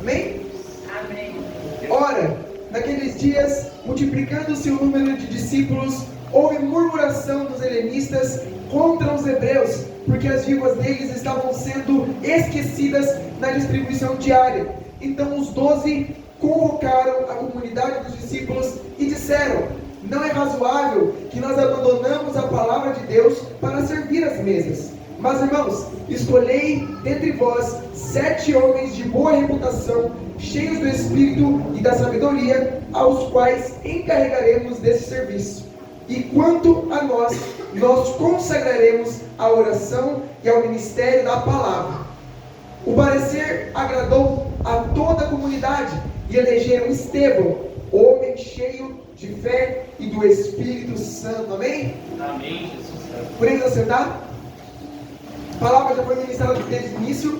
Amém? Amém. Ora, naqueles dias, multiplicando-se o número de discípulos, houve murmuração dos helenistas contra os hebreus, porque as viúvas deles estavam sendo esquecidas na distribuição diária. Então os 12 convocaram a comunidade dos discípulos e disseram: não é razoável que nós abandonamos a palavra de Deus para servir as mesas. Mas, irmãos, escolhei dentre vós 7 homens de boa reputação, cheios do Espírito e da sabedoria, aos quais encarregaremos desse serviço. E quanto a nós consagraremos à oração e ao ministério da palavra. O parecer agradou a toda a comunidade e elegeram Estevão, homem cheio de fé e do Espírito Santo. Amém? Amém, Jesus. Podemos assentar? A palavra já foi ministrada desde o início.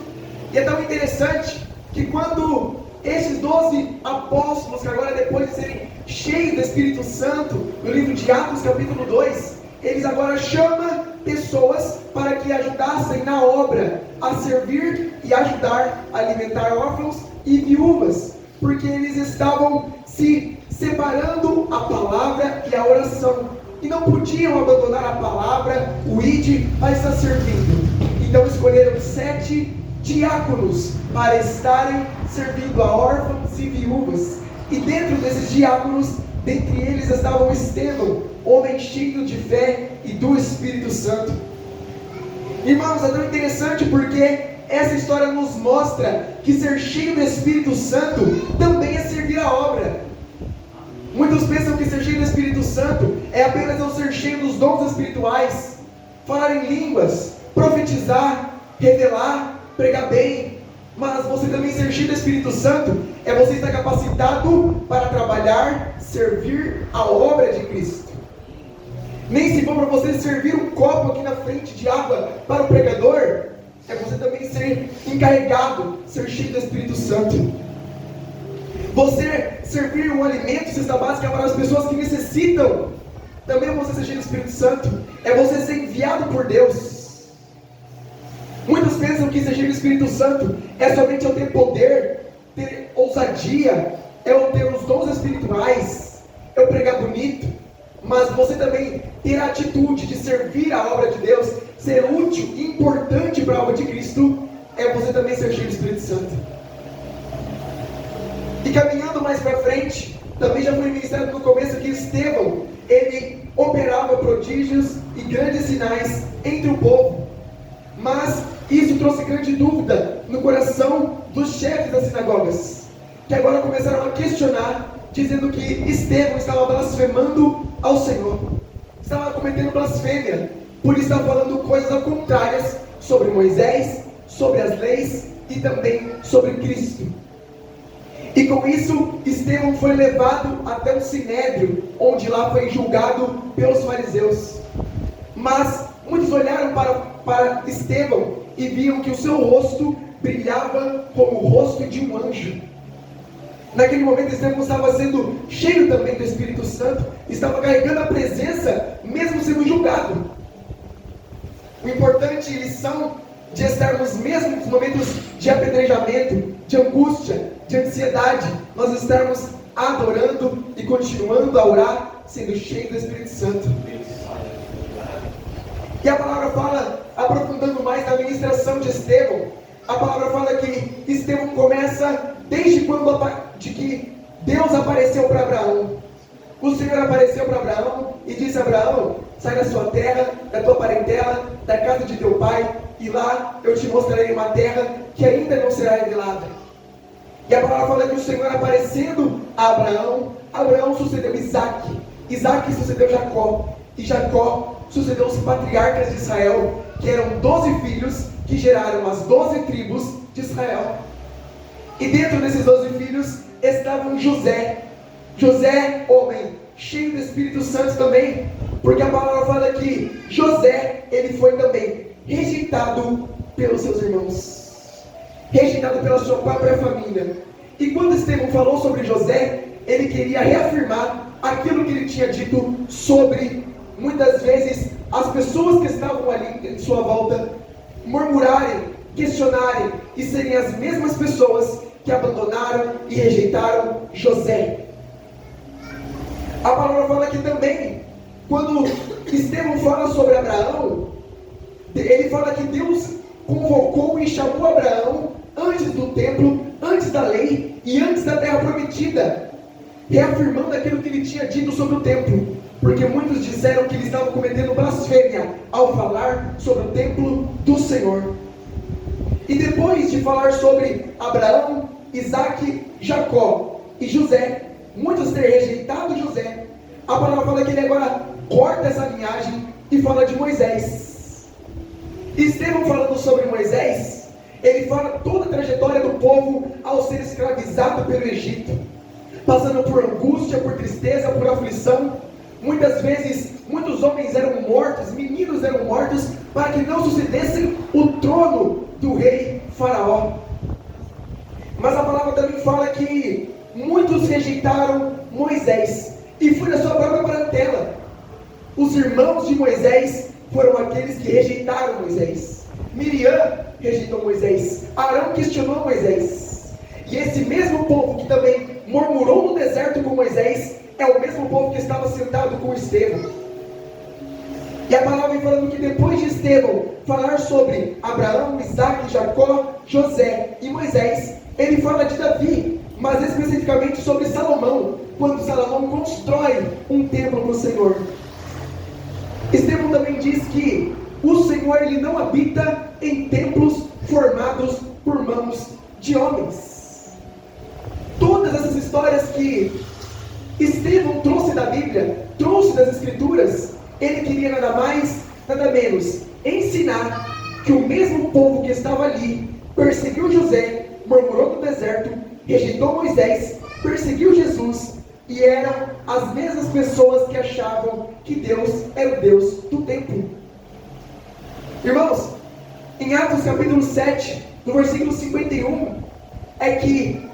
E é tão interessante que quando esses 12 apóstolos, que agora depois de serem cheios do Espírito Santo, no livro de Atos capítulo 2, eles agora chamam pessoas para que ajudassem na obra, a servir e ajudar a alimentar órfãos e viúvas, porque eles estavam se separando a palavra e a oração, e não podiam abandonar a palavra, o ide, para estar servindo. Então escolheram 7 diáconos para estarem servindo a órfãos e viúvas. E dentro desses diáconos, dentre eles estavam Estevão, homem cheio de fé e do Espírito Santo. Irmãos, é tão interessante porque essa história nos mostra que ser cheio do Espírito Santo também é servir a obra. Muitos pensam que ser cheio do Espírito Santo é apenas não ser cheio dos dons espirituais, falar em línguas, profetizar, revelar, pregar bem. Mas você também ser cheio do Espírito Santo é você estar capacitado para trabalhar, servir a obra de Cristo. Nem se for para você servir um copo aqui na frente de água para o pregador, é você também ser encarregado, ser cheio do Espírito Santo. Você servir um alimento, cesta básica para as pessoas que necessitam, também é você ser cheio do Espírito Santo. É você ser enviado por Deus. Muitos pensam que ser cheio do Espírito Santo é somente eu ter poder, ter ousadia, é eu ter os dons espirituais, eu pregar bonito, mas você também ter a atitude de servir a obra de Deus, ser útil e importante para a obra de Cristo, é você também ser cheio do Espírito Santo. E caminhando mais para frente, também já foi ministrado no começo que Estevão, ele operava prodígios e grandes sinais entre o povo. Mas isso trouxe grande dúvida no coração dos chefes das sinagogas, que agora começaram a questionar, dizendo que Estevão estava blasfemando ao Senhor, estava cometendo blasfêmia, por estar falando coisas contrárias sobre Moisés, sobre as leis e também sobre Cristo. E com isso, Estevão foi levado até o Sinédrio, onde lá foi julgado pelos fariseus. Mas muitos olharam para Estevão e viam que o seu rosto brilhava como o rosto de um anjo. Naquele momento, Estevão estava sendo cheio também do Espírito Santo, estava carregando a presença, mesmo sendo julgado. Uma importante lição de estarmos mesmo nos momentos de apedrejamento, de angústia, de ansiedade, nós estarmos adorando e continuando a orar, sendo cheio do Espírito Santo. E a palavra fala, aprofundando mais na ministração de Estevão, a palavra fala que Estevão começa desde quando de que Deus apareceu para Abraão. O Senhor apareceu para Abraão e disse a Abraão: sai da sua terra, da tua parentela, da casa de teu pai, e lá eu te mostrarei uma terra que ainda não será revelada. E a palavra fala que o Senhor aparecendo a Abraão, Abraão sucedeu Isaac, Isaac sucedeu Jacó, e Jacó sucedeu os patriarcas de Israel, que eram 12 filhos que geraram as 12 tribos de Israel. E dentro desses 12 filhos estavam José, homem cheio do Espírito Santo também, porque a palavra fala que José, ele foi também rejeitado pelos seus irmãos, rejeitado pela sua própria família. E quando Estevão falou sobre José, ele queria reafirmar aquilo que ele tinha dito sobre, muitas vezes, as pessoas que estavam ali em sua volta murmurarem, questionarem e serem as mesmas pessoas que que abandonaram e rejeitaram José. A palavra fala aqui também, quando Estevão fala sobre Abraão, ele fala que Deus convocou e chamou Abraão antes do templo, antes da lei e antes da terra prometida, reafirmando aquilo que ele tinha dito sobre o templo, porque muitos disseram que ele estava cometendo blasfêmia ao falar sobre o templo do Senhor. E depois de falar sobre Abraão, Isaac, Jacó e José, muitos ter rejeitado José, a palavra fala que ele agora corta essa linhagem e fala de Moisés. Estevão falando sobre Moisés, ele fala toda a trajetória do povo ao ser escravizado pelo Egito, passando por angústia, por tristeza, por aflição. Muitas vezes, muitos homens eram mortos, meninos eram mortos, para que não sucedesse o trono do rei Faraó. Mas a palavra também fala que muitos rejeitaram Moisés, e foi na sua própria parentela. Os irmãos de Moisés foram aqueles que rejeitaram Moisés. Miriam rejeitou Moisés, Arão questionou Moisés, e esse mesmo povo que também murmurou no deserto com Moisés, é o mesmo povo que estava sentado com Estevão. E a palavra vem falando que depois de Estevão falar sobre Abraão, Isaac, Jacó, José e Moisés, ele fala de Davi, mas especificamente sobre Salomão, quando Salomão constrói um templo para o Senhor. Estevão também diz que o Senhor ele não habita em templos formados por mãos de homens. Todas essas histórias que Estevão trouxe da Bíblia, trouxe das Escrituras, ele queria nada mais, nada menos ensinar que o mesmo povo que estava ali perseguiu José, murmurou no deserto, rejeitou Moisés, perseguiu Jesus, e eram as mesmas pessoas que achavam que Deus era o Deus do templo. Irmãos, em Atos capítulo 7, no versículo 51, é que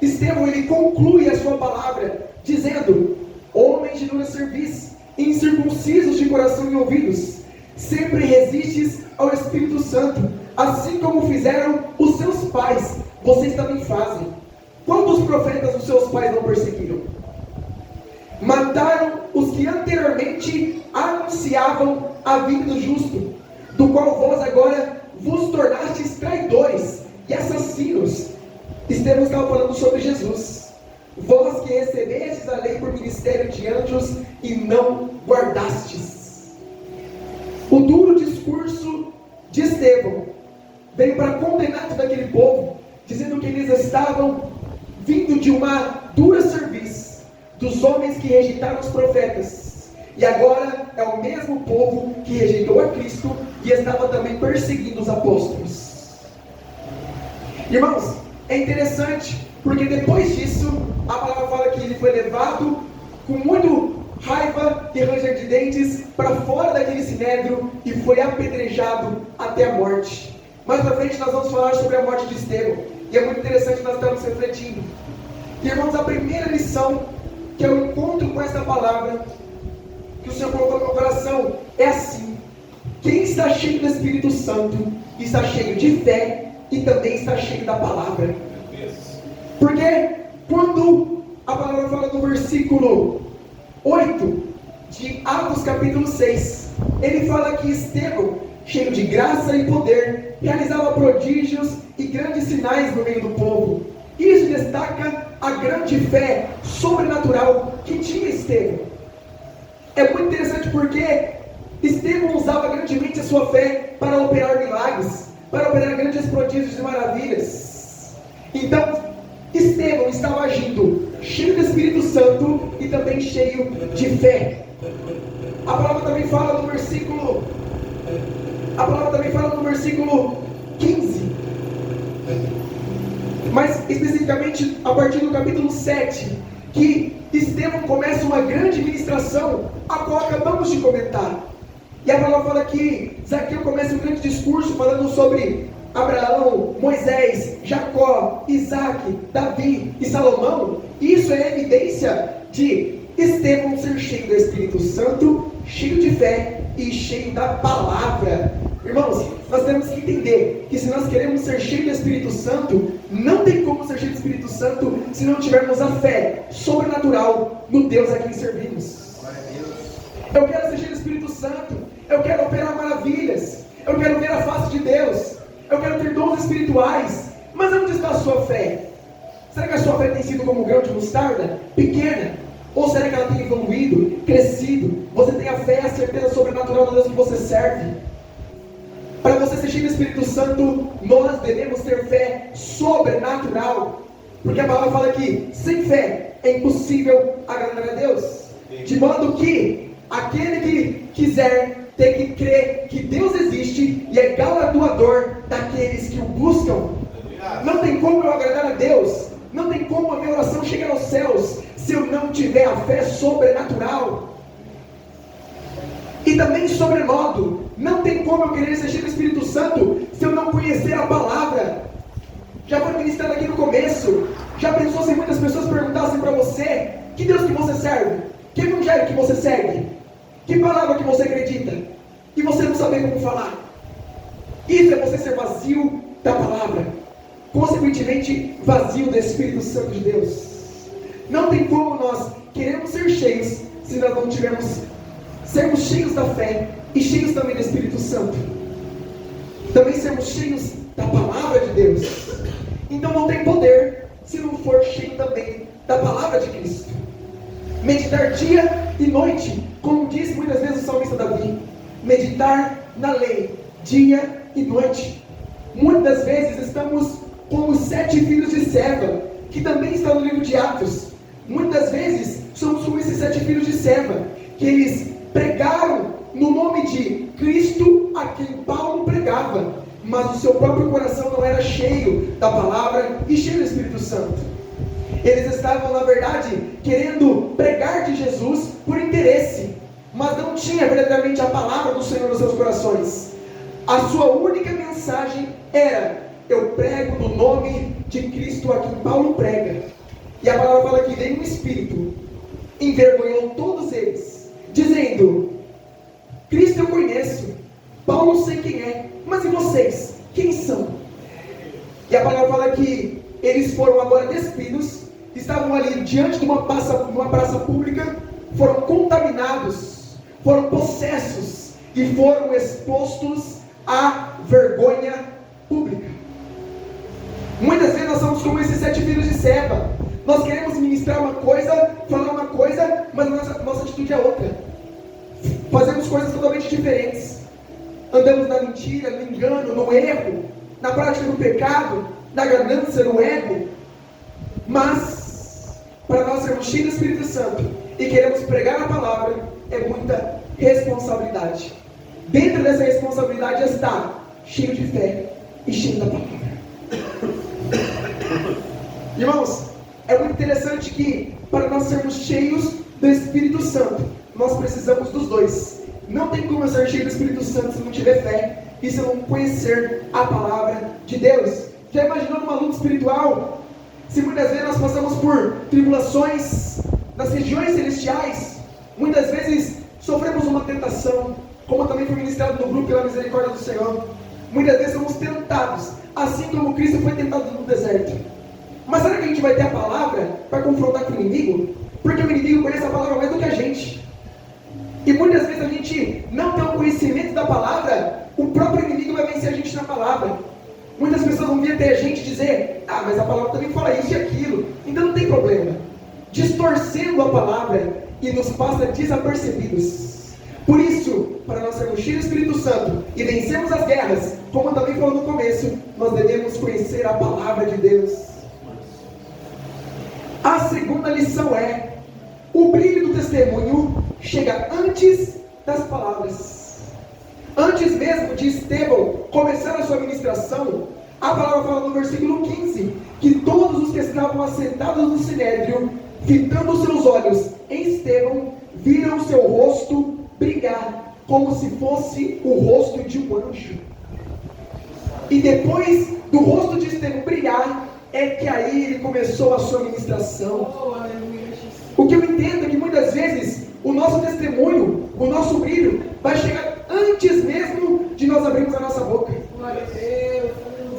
Estevão ele conclui a sua palavra dizendo: homens de dura cerviz, incircuncisos de coração e ouvidos, sempre resistes ao Espírito Santo, assim como fizeram os seus pais, vocês também fazem. Quantos profetas os seus pais não perseguiram? Mataram os que anteriormente anunciavam a vinda do justo, do qual vós agora vos tornastes traidores e assassinos. Estevão estava falando sobre Jesus. Vós que recebestes a lei por ministério de anjos e não guardastes. O duro discurso de Estevão veio para condenar todo aquele povo, dizendo que eles estavam vindo de uma dura cerviz dos homens que rejeitaram os profetas, e agora é o mesmo povo que rejeitou a Cristo e estava também perseguindo os apóstolos. Irmãos, é interessante, porque depois disso, a palavra fala que ele foi levado com muito raiva e ranger de dentes para fora daquele sinédrio e foi apedrejado até a morte. Mais para frente nós vamos falar sobre a morte de Estevão, e é muito interessante nós estamos refletindo. E, irmãos, a primeira lição que eu encontro com essa palavra que o Senhor colocou no meu coração é assim: quem está cheio do Espírito Santo está cheio de fé e também está cheio da palavra. Porque quando a palavra fala no versículo 8 de Atos capítulo 6, ele fala que Estevão, cheio de graça e poder, realizava prodígios e grandes sinais no meio do povo. Isso destaca a grande fé sobrenatural que tinha Estevão. É muito interessante porque Estevão usava grandemente a sua fé para operar milagres, para operar grandes prodígios e maravilhas. Então, Estevão estava agindo cheio do Espírito Santo e também cheio de fé. A palavra também fala no versículo 15, mas especificamente a partir do capítulo 7, que Estevão começa uma grande ministração, a qual acabamos de comentar. E a palavra fala que Zaqueu começa um grande discurso falando sobre Abraão, Moisés, Jacó, Isaac, Davi e Salomão. Isso é evidência de Estevão ser cheio do Espírito Santo, cheio de fé e cheio da palavra. Irmãos, nós temos que entender que se nós queremos ser cheios do Espírito Santo, não tem como ser cheio do Espírito Santo se não tivermos a fé sobrenatural no Deus a quem servimos. Eu quero ser cheio do Espírito Santo, eu quero operar maravilhas, eu quero ver a face de Deus, eu quero ter dons espirituais, mas onde está a sua fé? Será que a sua fé tem sido como um grão de mostarda? Pequena? Ou será que ela tem evoluído, crescido? Você tem a fé e a certeza sobrenatural do Deus que você serve? Para você ser cheio do Espírito Santo, nós devemos ter fé sobrenatural. Porque a palavra fala que sem fé é impossível agradar a Deus. De modo que aquele que quiser tem que crer que Deus existe e é galardoador daqueles que o buscam. Não tem como eu agradar a Deus, não tem como a minha oração chegar aos céus se eu não tiver a fé sobrenatural. E também, sobremodo, não tem como eu querer ser cheio do Espírito Santo se eu não conhecer a palavra. Já foi ministrado aqui no começo. Já pensou se muitas pessoas perguntassem para você: que Deus que você serve? Que evangelho que você segue? Que palavra que você acredita? E você não saber como falar. Isso é você ser vazio da palavra, consequentemente vazio do Espírito Santo de Deus. Não tem como nós queremos ser cheios se nós não tivermos sermos cheios da fé e cheios também do Espírito Santo. Também sermos cheios da palavra de Deus. Então não tem poder se não for cheio também da palavra de Cristo. Meditar dia e noite, como diz muitas vezes o salmista Davi. Meditar na lei, dia e noite. Muitas vezes estamos como os 7 filhos de Seva, que também está no livro de Atos. Muitas vezes somos como esses 7 filhos de Seva, que eles pregaram no nome de Cristo a quem Paulo pregava, mas o seu próprio coração não era cheio da palavra e cheio do Espírito Santo. Eles estavam, na verdade, querendo pregar de Jesus por interesse, mas não tinha verdadeiramente a palavra do Senhor nos seus corações. A sua única mensagem era: eu prego no nome de Cristo a quem Paulo prega. E a palavra fala que veio um Espírito, envergonhou todos eles, dizendo: Cristo eu conheço, Paulo sei quem é, mas e vocês? Quem são? E a palavra fala que eles foram agora despidos, estavam ali diante de uma praça pública, foram contaminados, foram possessos e foram expostos à vergonha pública. Muitas vezes nós somos como esses 7 filhos de Seva. Nós queremos ministrar uma coisa, falar uma coisa, mas nossa atitude é outra. Fazemos coisas totalmente diferentes. Andamos na mentira, no engano, no erro, na prática do pecado, na ganância, no ego. Mas, para nós sermos cheios do Espírito Santo e queremos pregar a palavra, é muita responsabilidade. Dentro dessa responsabilidade está cheio de fé e cheio da palavra. Irmãos, é muito interessante que para nós sermos cheios do Espírito Santo, nós precisamos dos dois. Não tem como eu ser cheio do Espírito Santo se não tiver fé e se eu não conhecer a palavra de Deus. Já imaginou numa luta espiritual? Se muitas vezes nós passamos por tribulações nas regiões celestiais, muitas vezes sofremos uma tentação, como também foi ministrado no grupo pela misericórdia do Senhor. Muitas vezes somos tentados, assim como Cristo foi tentado no deserto. Mas será que a gente vai ter a palavra para confrontar com o inimigo? Porque o inimigo conhece a palavra mais do que a gente. E muitas vezes a gente não tem o conhecimento da palavra, o próprio inimigo vai vencer a gente na palavra. Muitas pessoas vão vir até a gente dizer: ah, mas a palavra também fala isso e aquilo, então não tem problema. Distorcendo a palavra e nos passa desapercebidos. Por isso, para nós sermos cheios do Espírito Santo e vencermos as guerras, como eu também falou no começo, nós devemos conhecer a palavra de Deus. A segunda lição é: o brilho do testemunho chega antes das palavras. Antes mesmo de Estevão começar a sua ministração, a palavra fala no versículo 15, que todos os que estavam assentados no sinédrio, fitando os seus olhos em Estevão, viram o seu rosto brilhar, como se fosse o rosto de um anjo. E depois do rosto de Estevão brilhar, é que aí ele começou a sua ministração. O que eu entendo é que muitas vezes o nosso testemunho, o nosso brilho, vai chegar antes mesmo de nós abrirmos a nossa boca.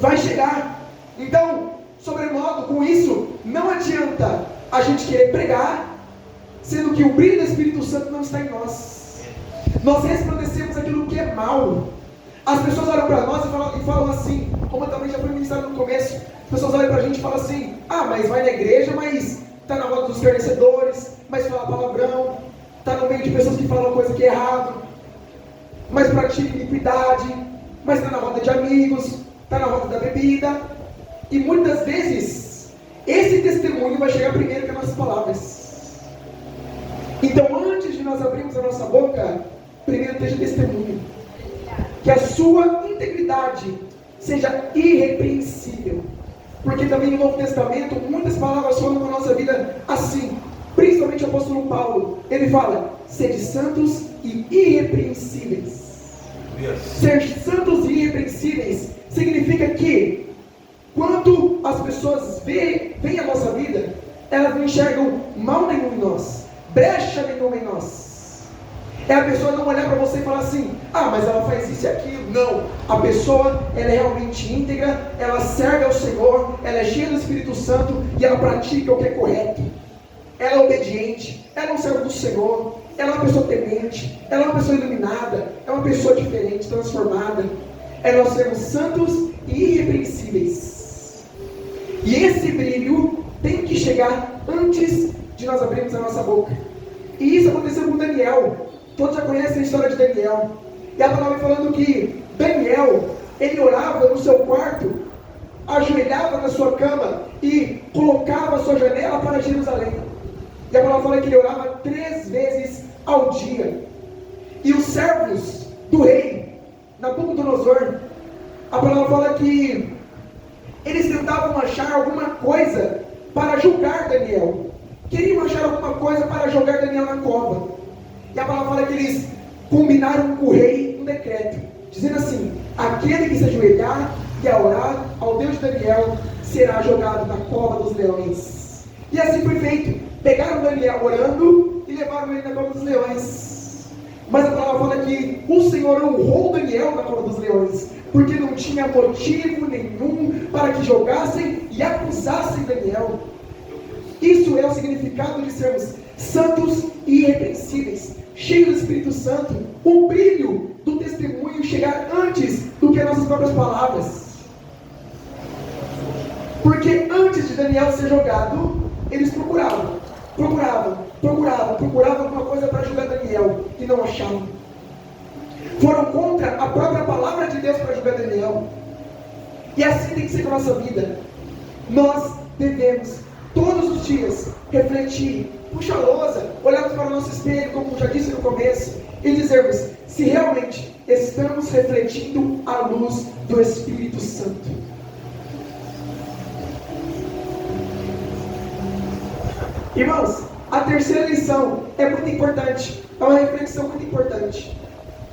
Vai chegar. Então, sobremodo, com isso, não adianta a gente querer pregar, sendo que o brilho do Espírito Santo não está em nós. Nós resplandecemos aquilo que é mal. As pessoas olham para nós e falam assim, como eu também já fui ministrado no começo, as pessoas olham para a gente e falam assim, mas vai na igreja, mas está na roda dos escarnecedores, mas fala palavrão, está no meio de pessoas que falam coisa que é errado, mas pratica iniquidade, mas está na roda de amigos, está na roda da bebida. E muitas vezes, esse testemunho vai chegar primeiro que as nossas palavras. Então, antes de nós abrirmos a nossa boca, primeiro esteja testemunho. Que a sua integridade seja irrepreensível. Porque também no Novo Testamento, muitas palavras falam na nossa vida assim. Principalmente o apóstolo Paulo. Ele fala, sede santos e irrepreensíveis. Ser santos e irrepreensíveis significa que quando as pessoas veem a nossa vida, elas não enxergam mal nenhum em nós, brecha nenhuma em nós. É a pessoa não olhar para você e falar assim, mas ela faz isso e aquilo. Não, a pessoa, ela é realmente íntegra, ela serve ao Senhor, ela é cheia do Espírito Santo e ela pratica o que é correto. Ela é obediente, ela é um servo do Senhor, ela é uma pessoa temente, ela é uma pessoa iluminada, é uma pessoa diferente, transformada. Nós sermos santos e irrepreensíveis. E esse brilho tem que chegar antes de nós abrirmos a nossa boca. E isso aconteceu com Daniel. Todos já conhecem a história de Daniel. E a palavra falando que Daniel, ele orava no seu quarto, ajoelhava na sua cama e colocava a sua janela para Jerusalém. E a palavra fala que ele orava 3 vezes ao dia. E os servos do rei Nabucodonosor, a palavra fala que eles tentavam achar alguma coisa para julgar Daniel. Queriam achar alguma coisa para jogar Daniel na cova. E a palavra fala que eles combinaram com o rei um decreto, dizendo assim, aquele que se ajoelhar e a orar ao Deus de Daniel será jogado na cova dos leões. E assim foi feito. Pegaram Daniel orando e levaram ele na cova dos leões. Mas a palavra fala que o Senhor honrou Daniel na cova dos leões, porque não tinha motivo nenhum para que jogassem e acusassem Daniel. Isso é o significado de sermos santos e irrepreensíveis, cheios do Espírito Santo, o brilho do testemunho chegar antes do que as nossas próprias palavras. Porque antes de Daniel ser jogado, eles procuravam alguma coisa para julgar Daniel e não achavam. Foram contra a própria palavra de Deus para julgar Daniel. E assim tem que ser com a nossa vida. Nós devemos todos os dias refletir, puxar a lousa, olharmos para o nosso espelho, como já disse no começo, e dizermos se realmente estamos refletindo a luz do Espírito Santo. Irmãos, a terceira lição é muito importante, é uma reflexão muito importante.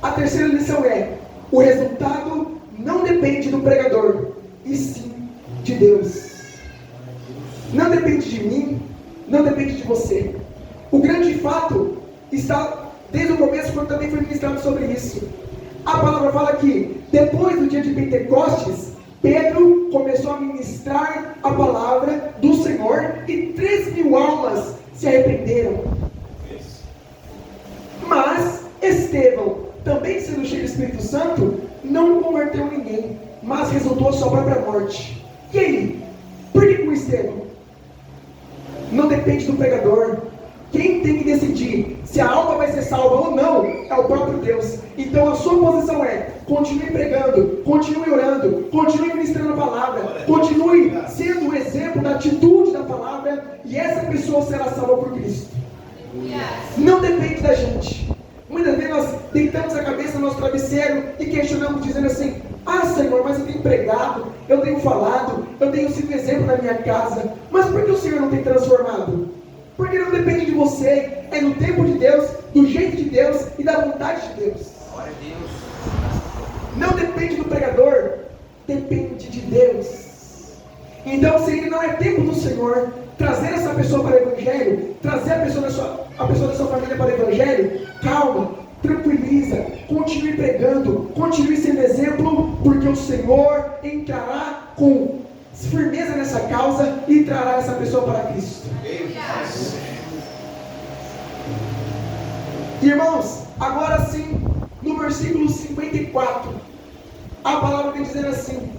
A terceira lição é: o resultado não depende do pregador, e sim de Deus. Não depende de mim, não depende de você. O grande fato está desde o começo, quando também foi ministrado sobre isso. A palavra fala que depois do dia de Pentecostes, Pedro começou a ministrar a palavra do Senhor e 3.000 almas se arrependeram. Mas Estevão, também sendo cheio do Espírito Santo, não converteu ninguém, mas resultou a sua própria morte. E aí? Por que com Estevão? Não depende do pregador. Quem tem que decidir se a alma vai ser salva ou não é o próprio Deus. Então a sua posição é: continue pregando, continue orando, continue ministrando a palavra, continue sendo o exemplo da atitude da palavra, e essa pessoa será salva por Cristo. Não depende da gente. Muitas vezes nós deitamos a cabeça no nosso travesseiro e questionamos, dizendo assim: Senhor, mas eu tenho pregado, eu tenho falado, eu tenho sido exemplo na minha casa, mas por que o Senhor não tem transformado? Porque não depende de você, é no tempo de Deus, do jeito de Deus e da vontade de Deus. Não depende do pregador, depende de Deus. Então, se ele não é tempo do Senhor trazer essa pessoa para o Evangelho, trazer a pessoa da sua família para o Evangelho, calma, tranquiliza, continue pregando, continue sendo exemplo, porque o Senhor entrará com firmeza nessa causa e trará essa pessoa para Cristo. Irmãos, agora sim, no versículo 54, a palavra vem dizendo assim: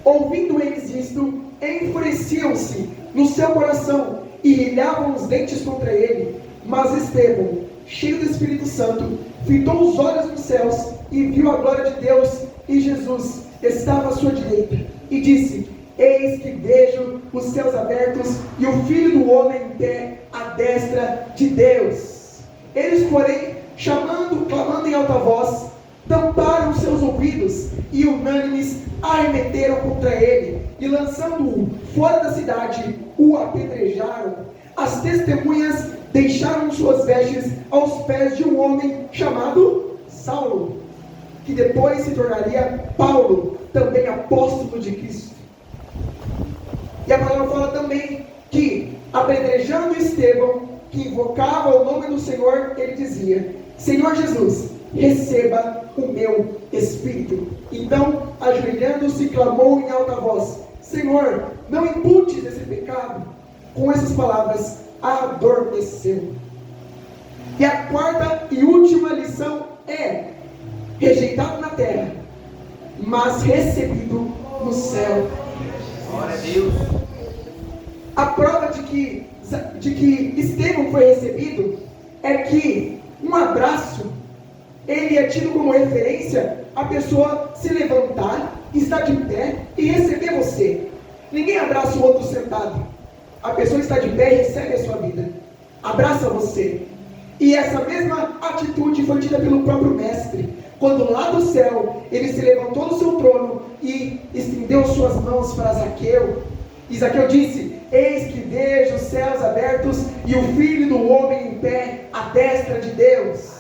ouvindo eles isto, enfureciam-se no seu coração e rilhavam os dentes contra ele. Mas Estevão, cheio do Espírito Santo, fitou os olhos nos céus e viu a glória de Deus e Jesus estava à sua direita, e disse: eis que vejo os céus abertos e o Filho do Homem em pé à destra de Deus. Eles, porém, chamando, clamando em alta voz, tamparam seus ouvidos e unânimes arremeteram contra ele, e lançando-o fora da cidade, o apedrejaram. As testemunhas deixaram suas vestes aos pés de um homem chamado Saulo, que depois se tornaria Paulo, também apóstolo de Cristo. E a palavra fala também que, apedrejando Estevão, que invocava o nome do Senhor, ele dizia: Senhor Jesus, receba o meu espírito. Então, ajoelhando-se, clamou em alta voz: Senhor, não imputes esse pecado. Com essas palavras, adormeceu. E a quarta e última lição é: rejeitado na terra, mas recebido no céu. Glória a Deus. A prova de que Estevão foi recebido é que um abraço, ele é tido como referência a pessoa se levantar, estar de pé e receber você. Ninguém abraça o outro sentado. A pessoa está de pé e recebe a sua vida, abraça você. E essa mesma atitude foi tida pelo próprio mestre, quando lá do céu ele se levantou do seu trono e estendeu suas mãos para Zaqueu. E Zaqueu disse: eis que vejo os céus abertos e o Filho do Homem em pé à destra de Deus.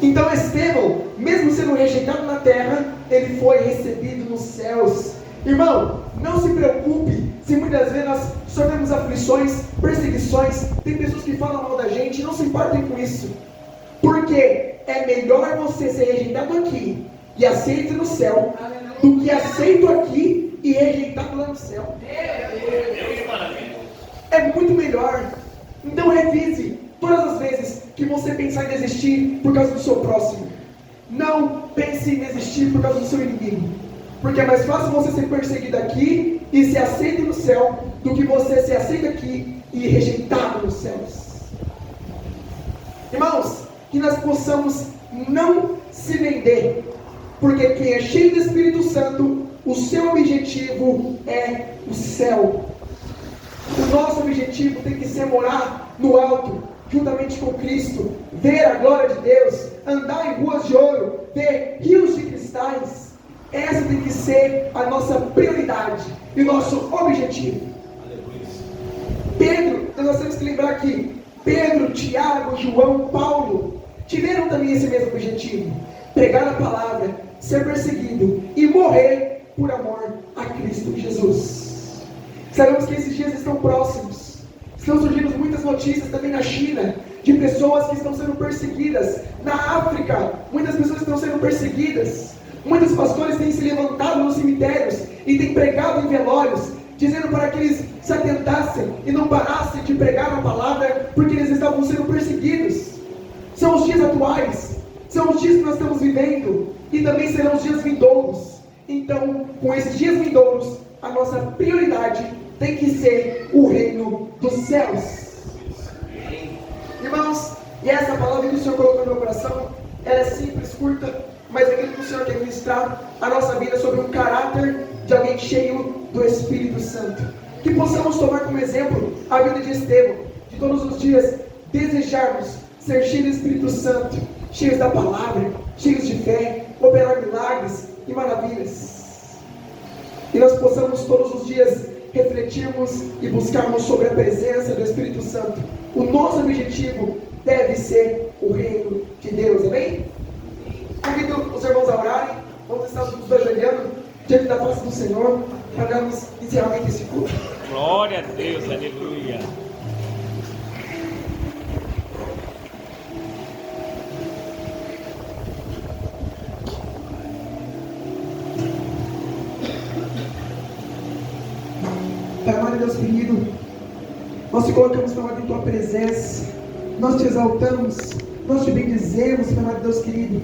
Então Estevão, mesmo sendo rejeitado na terra, ele foi recebido nos céus. Irmão, não se preocupe se muitas vezes nós sofremos aflições, perseguições, tem pessoas que falam mal da gente. Não se importem com isso, porque é melhor você ser rejeitado aqui e aceito no céu, do que aceito aqui e rejeitado lá no céu. É muito melhor. Então revise todas as vezes que você pensar em desistir por causa do seu próximo. Não pense em desistir por causa do seu inimigo, porque é mais fácil você ser perseguido aqui e ser aceito no céu, do que você ser aceito aqui e rejeitado nos céus. Irmãos, que nós possamos não se vender, porque quem é cheio do Espírito Santo, o seu objetivo é o céu. O nosso objetivo tem que ser morar no alto, juntamente com Cristo, ver a glória de Deus, andar em ruas de ouro, ver rios de cristais. Essa tem que ser a nossa prioridade e o nosso objetivo. Pedro, nós temos que lembrar que Pedro, Tiago, João, Paulo tiveram também esse mesmo objetivo: pregar a palavra, ser perseguido e morrer por amor a Cristo Jesus. Sabemos que esses dias estão próximos. Estão surgindo muitas notícias também na China, de pessoas que estão sendo perseguidas. Na África, muitas pessoas estão sendo perseguidas. Muitos pastores têm se levantado nos cemitérios e têm pregado em velórios, dizendo para que eles se atentassem e não parassem de pregar a palavra, porque eles estavam sendo perseguidos. São os dias atuais, são os dias que nós estamos vivendo, e também serão os dias vindouros. Então, com esses dias vindouros, a nossa prioridade tem que ser o reino dos céus. Irmãos, e essa palavra que o Senhor colocou no meu coração, ela é simples, curta, mas aquilo que o Senhor quer ministrar a nossa vida sobre um caráter de alguém cheio do Espírito Santo. Que possamos tomar como exemplo a vida de Estevão, de todos os dias desejarmos ser cheios do Espírito Santo, cheios da palavra, cheios de fé, operar milagres e maravilhas. E nós possamos todos os dias refletirmos e buscarmos sobre a presença do Espírito Santo. O nosso objetivo deve ser o reino de Deus, amém? Convido os irmãos a orarem. Vamos estar todos ajoelhando diante da face do Senhor para darmos inicialmente esse culto. Glória a Deus, aleluia. Pai, Deus querido, nós te colocamos, Pai amado, em Tua presença, nós te exaltamos, nós te bendizemos, Pai amado, Deus querido,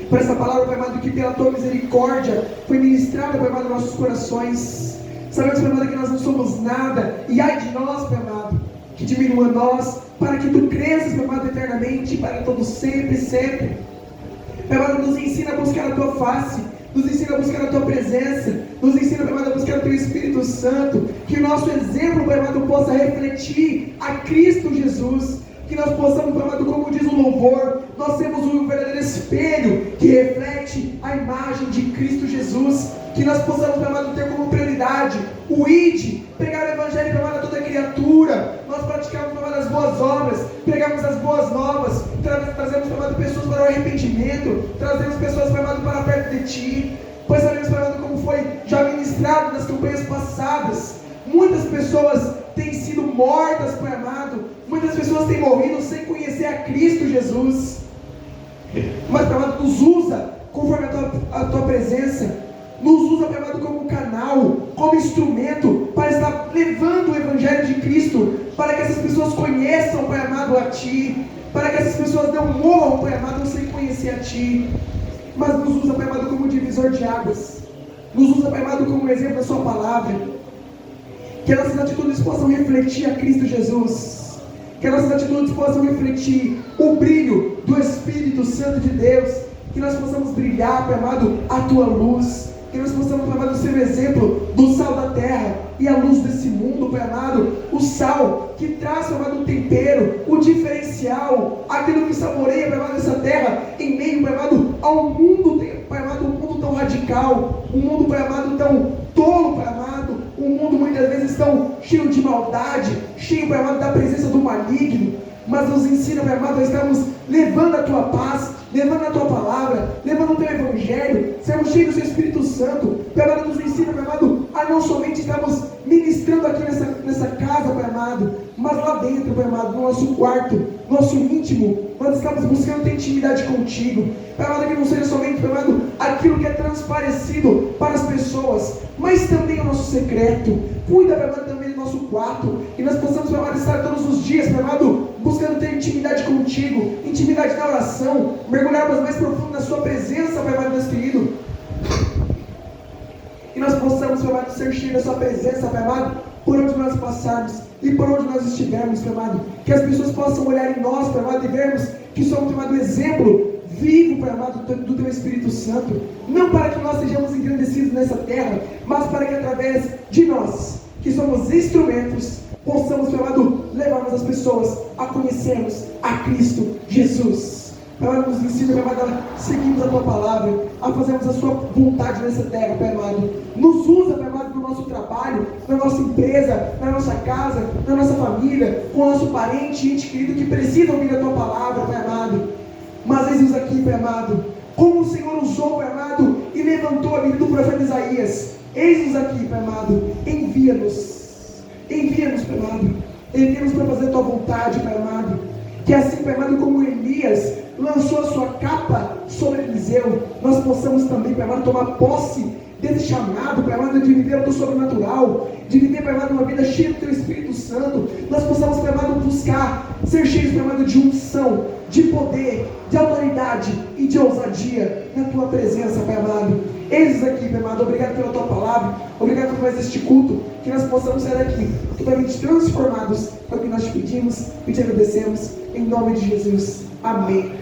por essa palavra, Pai amado, que pela Tua misericórdia foi ministrada, Pai amado, em nossos corações. Sabemos, Pai amado, que nós não somos nada, e ai de nós, Pai amado, que diminua nós, para que Tu cresças, Pai amado, eternamente, para todo sempre, sempre. Pai amado, nos ensina a buscar a Tua face, nos ensina a buscar a Tua presença, nos ensina, Pai amado, a buscar o Teu Espírito Santo, que o nosso exemplo, Pai amado, possa refletir a Cristo Jesus, que nós possamos, Pai amado, como diz o louvor, nós temos um verdadeiro espelho que reflete a imagem de Cristo Jesus, que nós possamos, Pai amado, ter como prioridade o ID, pregar o Evangelho, Pai amado, a toda criatura, nós praticarmos, Pai amado, as boas obras, pregarmos as boas novas, trazemos, Pai amado, pessoas para o arrependimento, trazemos pessoas, Pai amado, para perto de Ti, pois sabemos, Pai amado, como foi já ministrado nas campanhas passadas, muitas pessoas têm sido mortas, Pai amado, muitas pessoas têm morrido sem conhecer a Cristo Jesus, mas, Pai amado, nos usa conforme a Tua presença, nos usa, Pai amado, como canal, como instrumento, para estar levando o Evangelho de Cristo, para que essas pessoas conheçam, Pai amado, a Ti, para que essas pessoas não morram, Pai amado, sem conhecer a Ti, mas nos usa, Pai amado, como divisor de águas, nos usa, Pai amado, como exemplo da Sua palavra, que nossas atitudes possam refletir a Cristo Jesus, que nossas atitudes possam refletir o brilho do Espírito Santo de Deus, que nós possamos brilhar, Pai amado, a Tua luz, que nós possamos, Pai amado, ser o exemplo do sal da terra e a luz desse mundo, Pai amado, o sal que traz, Pai amado, o tempero, o diferencial, aquilo que saboreia, Pai amado, essa terra, em meio, Pai amado, ao mundo, Pai amado, um mundo tão radical, um mundo, Pai amado, tão tolo, Pai amado, um mundo muitas vezes tão cheio de maldade, cheio, Pai amado, da presença do maligno, mas nos ensina, Pai amado, a estarmos levando a Tua paz, levando a Tua palavra, levando o Teu Evangelho, sermos cheios do Seu Espírito Santo. Pai amado, nos ensina, Pai amado, a não somente estarmos ministrando aqui nessa casa, Pai amado, mas lá dentro, Pai amado, no nosso quarto, nosso íntimo, nós estamos buscando ter intimidade contigo, Pai amado, que não seja somente, Pai amado, aquilo que é transparecido para as pessoas, mas também o nosso secreto. Cuida, Pai amado, também do nosso quarto, que nós possamos, Pai amado, estar todos os dias, Pai amado, buscando ter intimidade contigo, intimidade na oração, mergulharmos mais profundo na Sua presença, Pai amado, Deus querido, que nós possamos, Pai amado, ser cheios da Sua presença, Pai amado, por onde nós passarmos e por onde nós estivermos, Pai amado, que as pessoas possam olhar em nós, Pai amado, e vermos que somos, Pai amado, exemplo vivo, Pai amado, do Teu Espírito Santo, não para que nós sejamos engrandecidos nessa terra, mas para que através de nós, que somos instrumentos, possamos, Pai amado, levarmos as pessoas a conhecermos a Cristo Jesus. Pai amado, nos ensina, Pai amado, a seguirmos a Tua palavra, a fazermos a Sua vontade nessa terra, Pai amado. Nos usa, Pai amado, no nosso trabalho, na nossa empresa, na nossa casa, na nossa família, com o nosso parente, ente querido que precisa ouvir a Tua palavra, Pai amado. Mas eis-nos aqui, Pai amado, como o Senhor usou, Pai amado, e levantou a vida do profeta Isaías. Eis-nos aqui, Pai amado, envia-nos, Pai amado, envia-nos para fazer a Tua vontade, Pai amado, que assim, Pai amado, como Elias lançou a sua capa sobre Eliseu, nós possamos também, Pai amado, tomar posse desse chamado, Pai amado, de viver do sobrenatural, de viver, Pai amado, uma vida cheia do Teu Espírito Santo. Nós possamos, Pai amado, buscar ser cheios, Pai amado, de unção, de poder, de autoridade e de ousadia na Tua presença, Pai amado. Eis aqui, Pai amado, obrigado pela Tua palavra, obrigado por mais este culto, que nós possamos sair daqui totalmente transformados. É o que nós te pedimos e te agradecemos, em nome de Jesus. Amém.